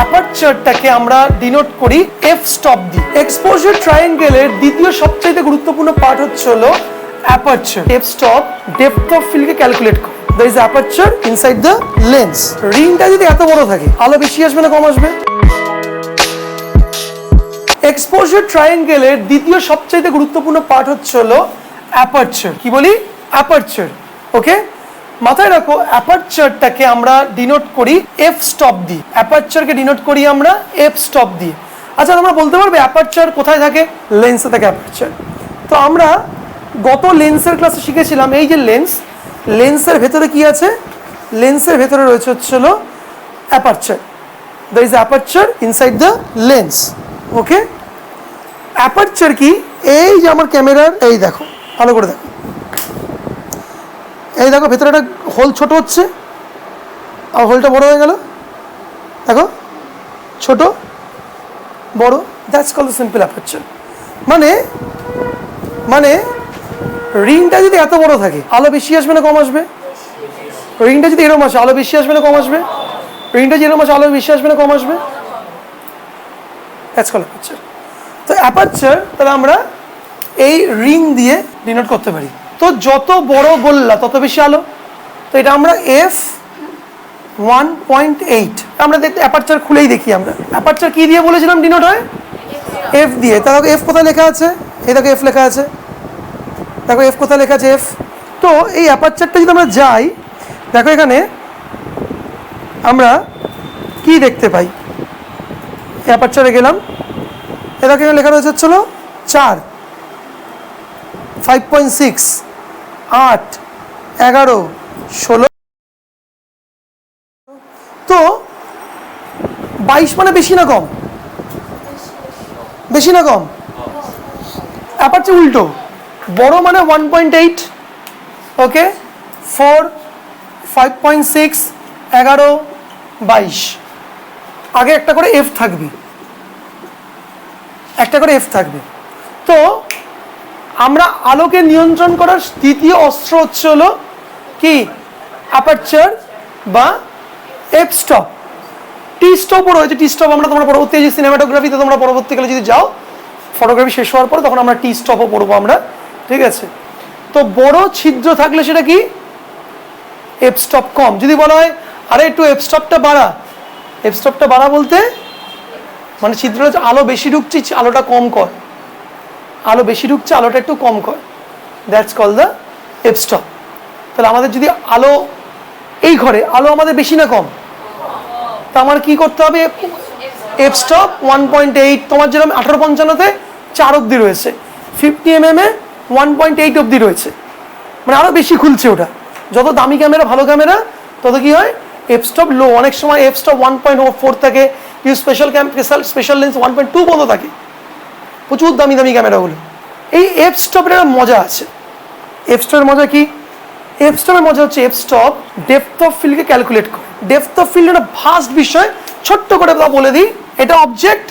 অ্যাপারচারটাকে আমরা ডিনোট করি F stop দিয়ে। এক্সপোজার ট্রায়াঙ্গেলের দ্বিতীয় সবচেয়ে গুরুত্বপূর্ণ পার্ট হচ্ছে হলো aperture. F stop depth of ফিল্ডকে ক্যালকুলেট করে। there is aperture inside the lens। রিংটা যদি এত বড় থাকে আলো বেশি আসবে না কম আসবে? এক্সপোজার ট্রায়াঙ্গেলের দ্বিতীয় সবচেয়ে গুরুত্বপূর্ণ পার্ট হচ্ছে হলো অ্যাপারচার। কি বলি? অ্যাপারচার। ওকে, মাথায় রাখো অ্যাপারচারটাকে আমরা ডিনোট করি এফ স্টপ দিয়ে। অ্যাপারচারকে ডিনোট করি আমরা এফ স্টপ দিয়ে। আচ্ছা, তোমরা বলতে পারবে অ্যাপারচার কোথায় থাকে? লেন্সে থাকে অ্যাপারচার। তো আমরা গত লেন্সের ক্লাসে শিখেছিলাম এই যে লেন্স, লেন্সের ভেতরে কি আছে? লেন্সের ভেতরে রয়েছে হচ্ছে হলো aperture. there is aperture inside the lens। Okay, aperture কি? এই যে আমার ক্যামেরার এই দেখো, ভালো করে দেখো, এই দেখো ভেতরে একটা হোল ছোট হচ্ছে আর হোলটা বড় হয়ে গেল। দেখো ছোট বড়, দ্যাটস কল্ড সিম্পল অ্যাপারচার। মানে রিংটা যদি এত বড় থাকে আলো বেশি আসবে না কম আসবে? রিংটা যদি এরকম আসে আলো বেশি আসবে না কম আসবে? রিংটা যদি এরকম আসে আলো বেশি আসবে না কম আসবে? That's called aperture. তো অ্যাপারচার তাহলে আমরা এই রিং দিয়ে ডিনোট করতে পারি। তো যত বড় গোল্লা তত বেশি আলো। তো এটা আমরা এফ 1.8 আমরা অ্যাপারচার খুলেই দেখি। আমরা অ্যাপারচার কি দিয়ে বলেছিলাম ডিনোট হয়? এফ দিয়ে। তা দেখো এফ কোথায় লেখা আছে? এই দেখো এফ লেখা আছে, দেখো এফ কোথায় লেখা আছে? এফ। তো এই অ্যাপারচারটা যদি আমরা যাই, দেখো এখানে আমরা কি দেখতে পাই? অ্যাপারচারে গেলাম, এ দেখো এখানে লেখা রয়েছে হচ্ছিল 4, 5.6, 8, 11, 16। তো 22 মানে বেশি না কম? বেশি না কম? অ্যাপারচার উল্টো, বড় মানে 1.8, ওকে, 4, 5.6, 11, 22। আগে একটা করে এফ থাকবে, একটা করে এফ থাকবে। তো আমরা আলোকে নিয়ন্ত্রণ করার দ্বিতীয় অস্ত্র হচ্ছে হলো কি? অ্যাপারচার বা এফ স্টপ। টি স্টপও রয়েছে। টি স্টপ আমরা তোমরা পরবর্তী যে সিনেমাটোগ্রাফিতে তোমরা পরবর্তীকালে যদি যাও, ফটোগ্রাফি শেষ হওয়ার পরে তখন আমরা টি স্টপও পড়বো আমরা, ঠিক আছে? তো বড় ছিদ্র থাকলে সেটা কি? এফ স্টপ কম। যদি বলা হয় আরে একটু এফ স্টপটা বাড়া, এফ স্টপটা বাড়া বলতে মানে ছিদ্র আলো বেশি ঢুকছে, আলোটা কম কর, আলো বেশি ঢুকছে আলোটা একটু কম কর, that's call the F stop. তাহলে আমাদের যদি আলো এই ঘরে আলো আমাদের বেশি না কম, তা আমার কি করতে হবে? F stop 1.8। তোমার যেরকম 1855-তে 4 অব্দি রয়েছে, 50 mm এ 1.8 অব্দি রয়েছে, মানে আরো বেশি খুলছে ওটা। যত দামি ক্যামেরা ভালো ক্যামেরা তত কি হয়? এফ স্টপ লো। অনেক সময় এফ স্টপ 1.4 থাকে, কিছু স্পেশাল লেন্স 1.2 পর্যন্ত থাকে, প্রচুর দামি দামি ক্যামেরাগুলো। এই এফ স্টপের একটা মজা আছে। এফ স্টপের মজা কি? এফ স্টপের মজা হচ্ছে এফ স্টপ ডেপথ অফ ফিল্ডকে ক্যালকুলেট করে। ডেপথ অফ ফিল্ড একটা ভাস্ট বিষয়, ছোট্ট করে বলে দিই। এটা অবজেক্ট,